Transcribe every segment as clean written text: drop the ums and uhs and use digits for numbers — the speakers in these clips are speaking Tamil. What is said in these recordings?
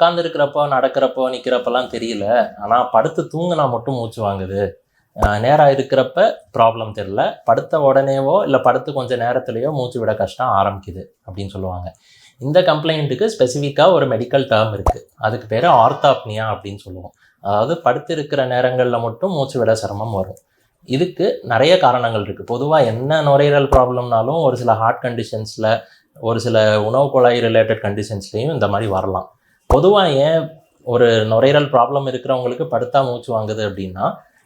உட்காந்துருக்கிறப்போ, நடக்கிறப்போ, நிற்கிறப்பெல்லாம் தெரியல. ஆனால் படுத்து தூங்கினா மட்டும் மூச்சு வாங்குது. நேராக இருக்கிறப்ப ப்ராப்ளம் தெரில, படுத்த உடனேவோ இல்லை படுத்து கொஞ்சம் நேரத்துலையோ மூச்சு விட கஷ்டம் ஆரம்பிக்குது அப்படின்னு சொல்லுவாங்க. இந்த கம்ப்ளைண்ட்டுக்கு ஸ்பெசிஃபிக்காக ஒரு மெடிக்கல் டேர்ம் இருக்குது. அதுக்கு பேர் ஆர்த்தாப்னியா அப்படின்னு சொல்லுவோம். அதாவது படுத்து இருக்கிற நேரங்களில் மட்டும் மூச்சு விட சிரமம் வரும். இதுக்கு நிறைய காரணங்கள் இருக்குது. பொதுவாக என்ன நுரையீரல் ப்ராப்ளம்னாலும் ஒரு சில ஹார்ட் கண்டிஷன்ஸில், ஒரு சில உணவு குழாய் ரிலேட்டட் கண்டிஷன்ஸ்லேயும் இந்த மாதிரி வரலாம். பொதுவாக ஏன் ஒரு நுரையீரல் ப்ராப்ளம் இருக்கிறவங்களுக்கு படுத்தா மூச்சு வாங்குது அப்படின்னா,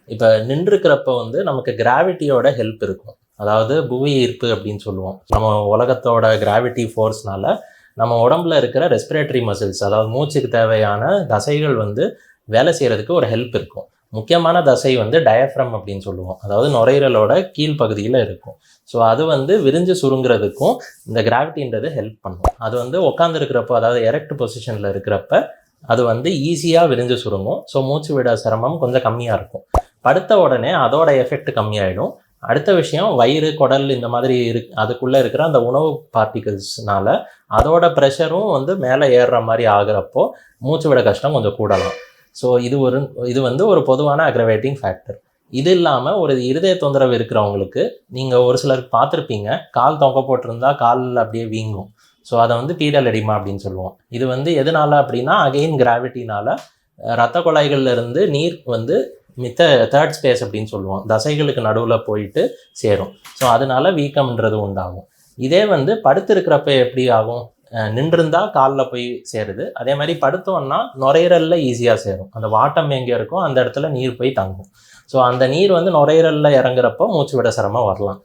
இப்போ நின்றுக்கிறப்ப வந்து நமக்கு கிராவிட்டியோட ஹெல்ப் இருக்கும். அதாவது புவி ஈர்ப்பு அப்படின்னு சொல்லுவோம். நம்ம உலகத்தோட கிராவிட்டி ஃபோர்ஸ்னால நம்ம உடம்புல இருக்கிற ரெஸ்பிரேட்டரி மசில்ஸ், அதாவது மூச்சுக்கு தேவையான தசைகள் வந்து வேலை செய்கிறதுக்கு ஒரு ஹெல்ப் இருக்கும். முக்கியமான தசை வந்து டயஃப்ரம் அப்படின்னு சொல்லுவோம். அதாவது நுரையீரலோட கீழ்ப்பகுதியில் இருக்கும். ஸோ அது வந்து விரிஞ்சு சுருங்குறதுக்கும் இந்த கிராவிட்டின்றது ஹெல்ப் பண்ணும். அது வந்து உட்காந்துருக்கிறப்போ, அதாவது எரெக்ட் பொசிஷனில் இருக்கிறப்ப அது வந்து ஈஸியாக விரிஞ்சு சுருங்கும். ஸோ மூச்சு விட சிரமம் கொஞ்சம் கம்மியாக இருக்கும். படுத்த உடனே அதோட எஃபெக்ட் கம்மியாயிடும். அடுத்த விஷயம், வயிறு, குடல் இந்த மாதிரி அதுக்குள்ளே இருக்கிற அந்த உணவு பார்ட்டிகல்ஸ்னால அதோட ப்ரெஷரும் வந்து மேலே ஏறுற மாதிரி ஆகிறப்போ மூச்சு விட கஷ்டம் கொஞ்சம் கூடலாம். ஸோ இது வந்து ஒரு பொதுவான அக்ரவேட்டிங் ஃபேக்டர். இது இல்லாமல் ஒரு இருதய தொந்தரவு இருக்கிறவங்களுக்கு நீங்கள் ஒரு சிலருக்கு பார்த்துருப்பீங்க, கால் தொங்க போட்டிருந்தா காலில் அப்படியே வீங்கும். ஸோ அதை வந்து பீடல் எடிமா அப்படின்னு சொல்லுவோம். இது வந்து எதனால அப்படின்னா, அகெயின் கிராவிட்டினால ரத்த குழாய்கள்லேருந்து நீர் வந்து தேர்ட் ஸ்பேஸ் அப்படின்னு சொல்லுவோம், தசைகளுக்கு நடுவில் போயிட்டு சேரும். ஸோ அதனால வீக்கம்ன்றது உண்டாகும். இதே வந்து படுத்திருக்கிறப்ப எப்படி ஆகும்? நின்றுருந்தா காலில் போய் சேருது. அதே மாதிரி படுத்தோன்னா நுரையீரலில் ஈஸியாக சேரும். அந்த வாட்டம் எங்கே இருக்கோ அந்த இடத்துல நீர் போய் தங்கும். ஸோ அந்த நீர் வந்து நுரையீரலில் இறங்குறப்போ மூச்சு விட சிரமம் வரலாம்.